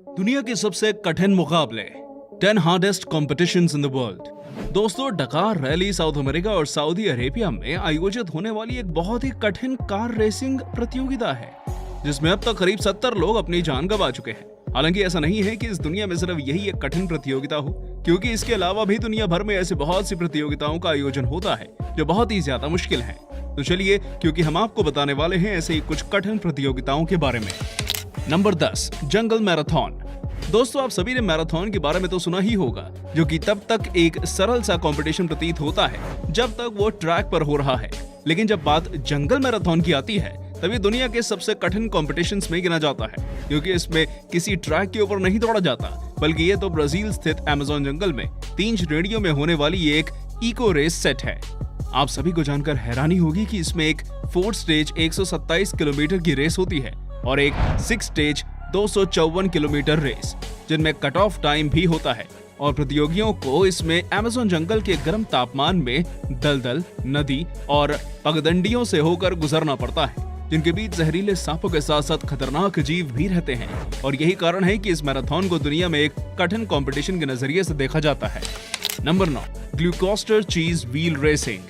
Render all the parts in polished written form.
दुनिया के सबसे कठिन मुकाबले 10 hardest competitions in the world. दोस्तों, डकार रैली साउथ अमेरिका और सऊदी अरेबिया में आयोजित होने वाली एक बहुत ही कठिन कार रेसिंग प्रतियोगिता है, जिसमें अब तक करीब 70 लोग अपनी जान गंवा चुके हैं। हालांकि ऐसा नहीं है कि इस दुनिया में सिर्फ यही एक कठिन प्रतियोगिता हो, क्योंकि इसके अलावा भी दुनिया भर में ऐसी बहुत सी प्रतियोगिताओं का आयोजन होता है जो बहुत ही ज्यादा मुश्किल है। तो चलिए, क्योंकि हम आपको बताने वाले हैं ऐसे ही कुछ कठिन प्रतियोगिताओं के बारे में। नंबर 10, जंगल मैराथन। दोस्तों, आप सभी ने मैराथन के बारे में तो सुना ही होगा, जो कि तब तक एक सरल सा कंपटीशन प्रतीत होता है जब तक वो ट्रैक पर हो रहा है। लेकिन जब बात जंगल मैराथन की आती है, तभी दुनिया के सबसे कठिन कॉम्पिटिशन्स में गिना जाता है, क्योंकि इसमें किसी ट्रैक के ऊपर नहीं दौड़ा जाता, बल्कि ये तो ब्राजील स्थित अमेज़न जंगल में 3 श्रेणियों में होने वाली एक इको रेस सेट है। आप सभी को जानकर हैरानी होगी कि इसमें एक 4 स्टेज 127 किलोमीटर की रेस होती है और एक 6 स्टेज 254 किलोमीटर रेस, जिनमें कट ऑफ टाइम भी होता है। और प्रतियोगियों को इसमें अमेज़न जंगल के गर्म तापमान में दलदल, नदी और पगडंडियों से होकर गुजरना पड़ता है, जिनके बीच जहरीले सांपों के साथ साथ खतरनाक जीव भी रहते हैं। और यही कारण है कि इस मैराथन को दुनिया में एक कठिन कंपटीशन के नजरिए से देखा जाता है। नंबर 9, ग्लूकोस्टर चीज व्हील रेसिंग।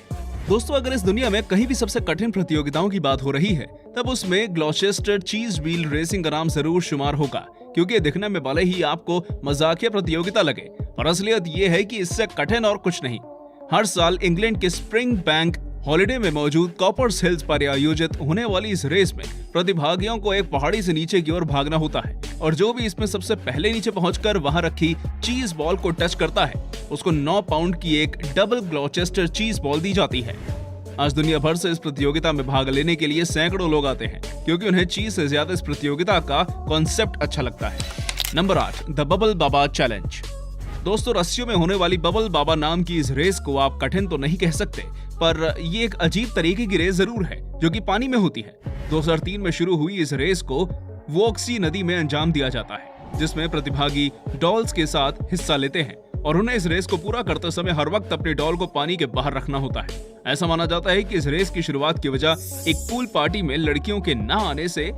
दोस्तों, अगर इस दुनिया में कहीं भी सबसे कठिन प्रतियोगिताओं की बात हो रही है, तब उसमें ग्लॉचेस्टर चीज व्हील रेसिंग का नाम जरूर शुमार होगा, क्योंकि दिखने में भले ही आपको मजाकिया प्रतियोगिता लगे, पर असलियत ये है कि इससे कठिन और कुछ नहीं। हर साल इंग्लैंड के स्प्रिंग बैंक हॉलिडे में मौजूद कॉपर्स हिल्स पर आयोजित होने वाली इस रेस में प्रतिभागियों को एक पहाड़ी से नीचे की ओर भागना होता है, और जो भी इसमें सबसे पहले नीचे पहुंचकर वहां रखी चीज बॉल को टच करता है, उसको 9 पाउंड की एक डबल ग्लॉचेस्टर चीज बॉल दी जाती है। आज दुनिया भर से इस प्रतियोगिता में भाग लेने के लिए सैकड़ों लोग आते हैं, क्योंकि उन्हें चीज से ज्यादा इस प्रतियोगिता का कॉन्सेप्ट अच्छा लगता है। Number 8, the bubble Baba challenge. दोस्तों, रस्सियों में होने वाली बबल बाबा नाम की इस रेस को आप कठिन तो नहीं कह सकते, पर ये एक अजीब तरीके की रेस जरूर है, जो कि पानी में होती है। 2003 में शुरू हुई इस रेस को वोक्सी नदी में अंजाम दिया जाता है, जिसमें प्रतिभागी डॉल्स के साथ हिस्सा लेते हैं और उन्हें इस रेस को पूरा करते समय हर वक्त अपने डॉल को पानी के बाहर रखना होता है। ऐसा माना जाता है कि इस रेस की शुरुआत की वजह एक पूल पार्टी में लड़कियों के ना आने से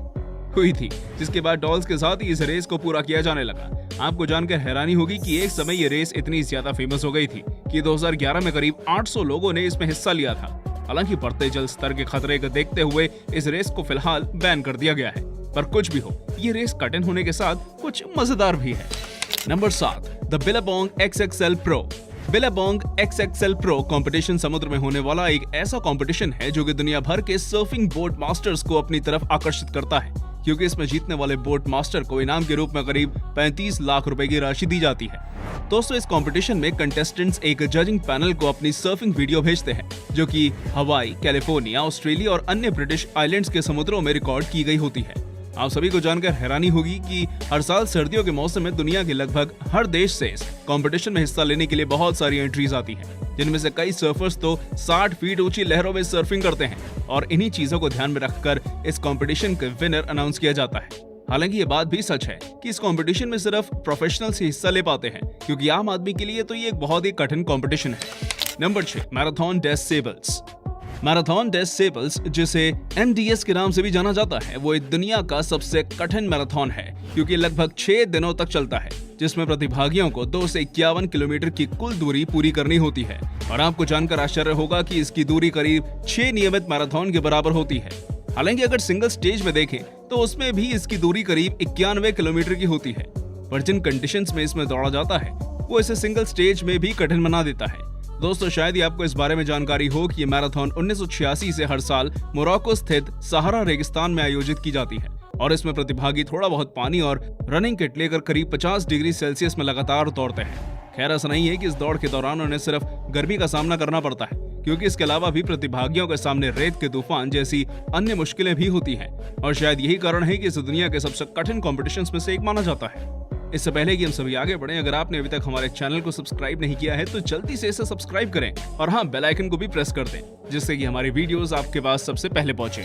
हुई थी, जिसके बाद डॉल्स के साथ ही इस रेस को पूरा किया जाने लगा। आपको जानकर हैरानी होगी कि एक समय ये रेस इतनी ज्यादा फेमस हो गई थी कि 2011 में करीब 800 लोगों ने इसमें हिस्सा लिया था। हालांकि बढ़ते जल स्तर के खतरे को देखते हुए इस रेस को फिलहाल बैन कर दिया गया है, पर कुछ भी हो, ये रेस कठिन होने के साथ कुछ मजेदार भी है। Number 7, the Billabong XXL pro. Billabong XXL pro competition समुद्र में होने वाला एक ऐसा कंपटीशन है जो कि दुनिया भर के सर्फिंग बोट मास्टर्स को अपनी तरफ आकर्षित करता है, क्योंकि इसमें जीतने वाले बोट मास्टर को इनाम के रूप में करीब 35 लाख रुपए की राशि दी जाती है। दोस्तों, इस कंपटीशन में कंटेस्टेंट्स एक जजिंग पैनल को अपनी सर्फिंग वीडियो भेजते हैं, जो कि हवाई, कैलिफोर्निया, ऑस्ट्रेलिया और अन्य ब्रिटिश आइलैंड्स के समुद्रों में रिकॉर्ड की गई होती है। आप सभी को जानकर हैरानी होगी कि हर साल सर्दियों के मौसम में दुनिया के लगभग हर देश से इस कंपटीशन में हिस्सा लेने के लिए बहुत सारी एंट्रीज आती हैं, जिनमें से कई सर्फर्स तो 60 फीट ऊंची लहरों में सर्फिंग करते हैं, और इन्हीं चीजों को ध्यान में रखकर इस कंपटीशन के विनर अनाउंस किया जाता है। हालांकि ये बात भी सच है कि इस कंपटीशन में सिर्फ प्रोफेशनल्स ही हिस्सा ले पाते हैं, क्योंकि आम आदमी के लिए तो ये एक बहुत ही कठिन कंपटीशन है। नंबर 6, मैराथन डेस सेबल्स। मैराथन डेस सेबल्स, जिसे MDS के नाम से भी जाना जाता है, वो इस दुनिया का सबसे कठिन मैराथन है, क्योंकि लगभग 6 दिनों तक चलता है, जिसमें प्रतिभागियों को 2 से 51 किलोमीटर की कुल दूरी पूरी करनी होती है। और आपको जानकर आश्चर्य होगा कि इसकी दूरी करीब 6 नियमित मैराथन के बराबर होती है। हालांकि अगर सिंगल स्टेज में देखें तो उसमें भी इसकी दूरी करीब 91 किलोमीटर की होती है, पर जिन कंडीशंस में इसमें दौड़ा जाता है, वो इसे सिंगल स्टेज में भी कठिन बना देता है। दोस्तों, शायद ही आपको इस बारे में जानकारी हो कि ये मैराथन 1986 से हर साल मोरक्को स्थित सहारा रेगिस्तान में आयोजित की जाती है, और इसमें प्रतिभागी थोड़ा बहुत पानी और रनिंग किट लेकर करीब 50 डिग्री सेल्सियस में लगातार दौड़ते हैं। खैर, ऐसा नहीं है कि इस दौड़ के दौरान उन्हें सिर्फ गर्मी का सामना करना पड़ता है, क्योंकि इसके अलावा भी प्रतिभागियों के सामने रेत के तूफान जैसी अन्य मुश्किलें भी होती हैं, और शायद यही कारण है कि इसे दुनिया के सबसे कठिन कॉम्पिटिशन्स में से एक माना जाता है। इससे पहले कि हम सभी आगे बढ़ें, अगर आपने अभी तक हमारे चैनल को सब्सक्राइब नहीं किया है तो जल्दी से इसे सब्सक्राइब करें, और हाँ, बेल आइकन को भी प्रेस कर दें, जिससे कि हमारी वीडियोस आपके पास सबसे पहले पहुंचे।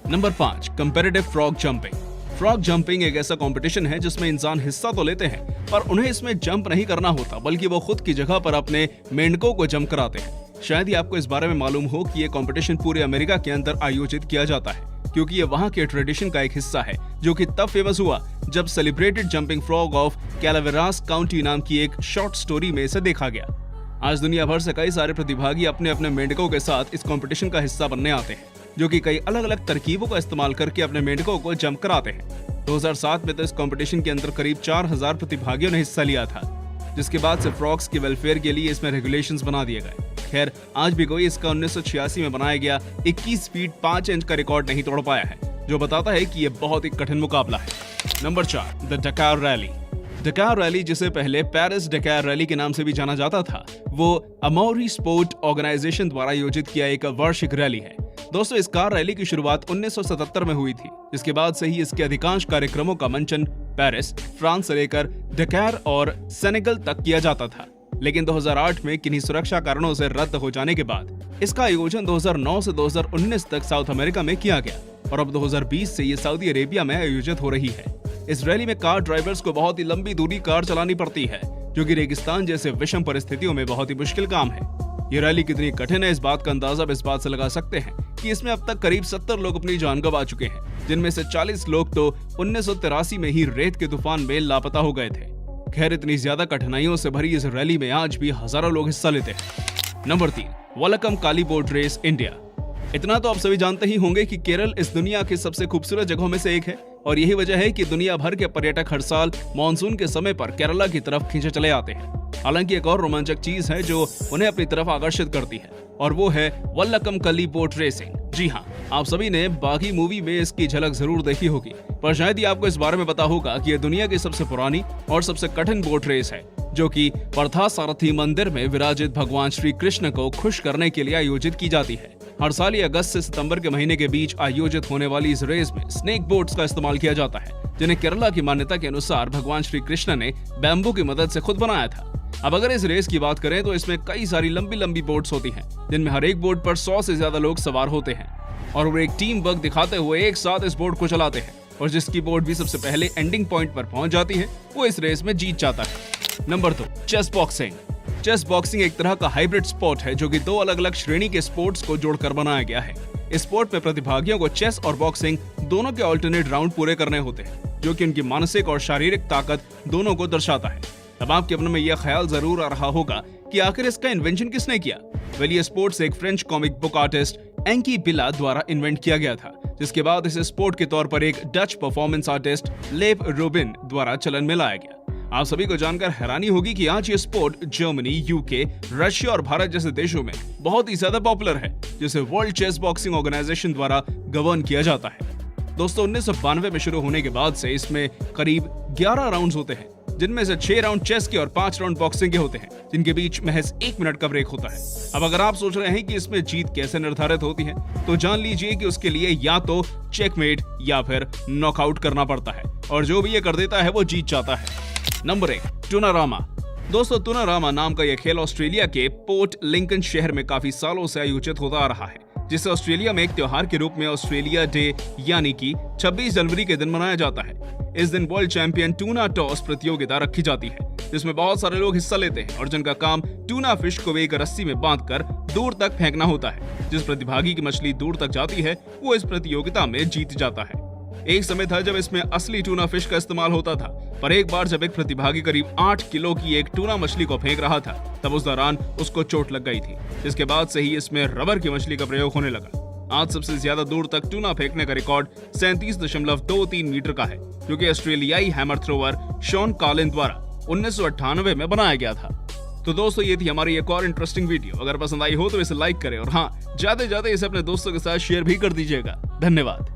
Number 5, comparative frog jumping. Frog jumping एक ऐसा कंपटीशन है जिसमें इंसान हिस्सा तो लेते हैं, पर उन्हें इसमें जंप नहीं करना होता, बल्कि वो खुद की जगह पर अपने मेंढकों को जंप कराते हैं। शायद ही आपको इस बारे में मालूम हो कि ये कंपटीशन पूरे अमेरिका के अंदर आयोजित किया जाता है, क्योंकि ये वहाँ के ट्रेडिशन का एक हिस्सा है जो कि तब फेमस हुआ जब celebrated jumping frog of Calaveras county नाम की एक शॉर्ट स्टोरी में इसे देखा गया। आज दुनिया भर से कई सारे प्रतिभागी अपने अपने मेंढकों के साथ इस कंपटीशन का हिस्सा बनने आते हैं, जो कि कई अलग अलग तरकीबों का इस्तेमाल करके अपने मेंढकों को जंप कराते हैं। 2007 में तो इस कंपटीशन के अंदर करीब 4000 प्रतिभागियों ने हिस्सा लिया था, जिसके बाद से फ्रॉग्स के वेलफेयर के लिए इसमें रेगुलेशंस बना दिए गए। खैर, आज भी कोई इसका 1986 में बनाया गया 21 फीट 5 इंच का रिकॉर्ड नहीं तोड़ पाया है, जो बताता है कि यह बहुत ही कठिन मुकाबला है। नंबर 4, द डकार रैली। डकार रैली, जिसे पहले पेरिस डकार रैली के नाम से भी जाना जाता था, वो अमौरी स्पोर्ट ऑर्गेनाइजेशन द्वारा आयोजित किया एक वार्षिक रैली है। दोस्तों, इस कार रैली की शुरुआत 1977 में हुई थी, जिसके बाद से ही इसके अधिकांश कार्यक्रमों का मंचन पेरिस, फ्रांस से लेकर डकार और सेनेगल तक किया जाता था। लेकिन 2008 में किन्हीं सुरक्षा कारणों से रद्द हो जाने के बाद इसका आयोजन 2009 से 2019 तक साउथ अमेरिका में किया गया और अब 2020 से ये सऊदी अरेबिया में आयोजित हो रही है। इस रैली में कार ड्राइवर्स को बहुत ही लंबी दूरी कार चलानी पड़ती है, जो कि रेगिस्तान जैसे विषम परिस्थितियों में बहुत ही मुश्किल काम है। ये रैली कितनी कठिन है, इस बात का अंदाजा इस बात से लगा सकते हैं कि इसमें अब तक करीब 70 लोग अपनी जान गंवा चुके हैं, जिनमें से 40 लोग तो 1983 में ही रेत के तूफान में लापता हो गए थे। खैर, इतनी ज्यादा कठिनाइयों से भरी इस रैली में आज भी हजारों लोग हिस्सा लेते हैं। नंबर 3, वल्लकम काली बोट रेस इंडिया। इतना तो आप सभी जानते ही होंगे कि केरल इस दुनिया की सबसे खूबसूरत जगहों में से एक है और यही वजह है कि दुनिया भर के पर्यटक हर साल मानसून के समय पर केरला की तरफ खींचे चले आते हैं। हालांकि एक और रोमांचक चीज है जो उन्हें अपनी तरफ आकर्षित करती है और वो है वल्लकम कली बोट रेसिंग। जी हाँ, आप सभी ने बागी मूवी में इसकी झलक जरूर देखी होगी, पर शायद ही आपको इस बारे में पता होगा कि यह दुनिया की सबसे पुरानी और सबसे कठिन बोट रेस है, जो कि पार्थसारथी मंदिर में विराजित भगवान श्री कृष्ण को खुश करने के लिए आयोजित की जाती है। हर साल ये अगस्त से सितंबर के महीने के बीच आयोजित होने वाली इस रेस में स्नेक बोट्स का इस्तेमाल किया जाता है, जिन्हें केरला की मान्यता के अनुसार भगवान श्री कृष्ण ने बैम्बू की मदद से खुद बनाया था। अब अगर इस रेस की बात करें तो इसमें कई सारी लंबी लंबी बोट्स होती हैं, जिनमें हर एक बोट पर 100 से ज्यादा लोग सवार होते हैं और वो एक टीम वर्क दिखाते हुए एक साथ इस बोट को चलाते हैं और जिसकी बोट भी सबसे पहले एंडिंग पॉइंट पर पहुंच जाती है वो इस रेस में जीत जाता है। Number 2, chess boxing. Chess boxing एक तरह का हाइब्रिड स्पोर्ट है जो कि दो अलग अलग श्रेणी के स्पोर्ट्स को जोड़कर बनाया गया है। इस स्पोर्ट में प्रतिभागियों को चेस और बॉक्सिंग दोनों के ऑल्टरनेट राउंड पूरे करने होते हैं, जो कि उनकी मानसिक और शारीरिक ताकत दोनों को दर्शाता है। अब आपके मन में यह ख्याल जरूर आ रहा होगा कि आखिर इसका इन्वेंशन किसने किया। वेल, ये स्पोर्ट्स एक फ्रेंच कॉमिक बुक आर्टिस्ट एंकी बिला द्वारा इन्वेंट किया गया था, जिसके बाद इसे स्पोर्ट के तौर पर एक डच परफॉर्मेंस आर्टिस्ट लेव रोबिन द्वारा चलन में लाया गया। आप सभी को जानकर हैरानी होगी कि आज ये स्पोर्ट जर्मनी, यूके, रशिया और भारत जैसे देशों में बहुत ही ज्यादा पॉपुलर है, जिसे वर्ल्ड चेस बॉक्सिंग ऑर्गेनाइजेशन द्वारा गवर्न किया जाता है। दोस्तों, 1992 में शुरू होने के बाद से इसमें करीब 11 राउंड्स होते हैं, जिनमें से 6 राउंड चेस के और 5 राउंड बॉक्सिंग के होते हैं, जिनके बीच महज 1 मिनट का ब्रेक होता है। अब अगर आप सोच रहे हैं कि इसमें जीत कैसे निर्धारित होती है, तो जान लीजिए कि उसके लिए या तो चेकमेट या फिर नॉकआउट करना पड़ता है और जो भी ये कर देता है वो जीत जाता है। नंबर 1, टूनारामा। दोस्तों, टूनारामा नाम का यह खेल ऑस्ट्रेलिया के पोर्ट लिंकन शहर में काफी सालों से आयोजित होता आ रहा है, जिसे ऑस्ट्रेलिया में एक त्योहार के रूप में ऑस्ट्रेलिया डे यानी कि 26 जनवरी के दिन मनाया जाता है। इस दिन वर्ल्ड चैंपियन टूना टॉस प्रतियोगिता रखी जाती है, जिसमें बहुत सारे लोग हिस्सा लेते हैं और जिनका काम टूना फिश को एक रस्सी में बांधकर दूर तक फेंकना होता है। जिस प्रतिभागी की मछली दूर तक जाती है वो इस प्रतियोगिता में जीत जाता है। एक समय था जब इसमें असली टूना फिश का इस्तेमाल होता था, पर एक बार जब एक प्रतिभागी करीब 8 किलो की एक टूना मछली को फेंक रहा था, तब उस दौरान उसको चोट लग गई थी, जिसके बाद से ही इसमें रबर की मछली का प्रयोग होने लगा। आज सबसे ज्यादा दूर तक टूना फेंकने का रिकॉर्ड 37.23 मीटर का है, जो कि ऑस्ट्रेलियाई हैमर थ्रोवर शॉन कॉलिन द्वारा 1998 में बनाया गया था। तो दोस्तों, ये थी हमारी एक और इंटरेस्टिंग वीडियो। अगर पसंद आई हो तो इसे लाइक करें और हाँ, ज्यादा से ज्यादा इसे अपने दोस्तों के साथ शेयर भी कर दीजिएगा। धन्यवाद।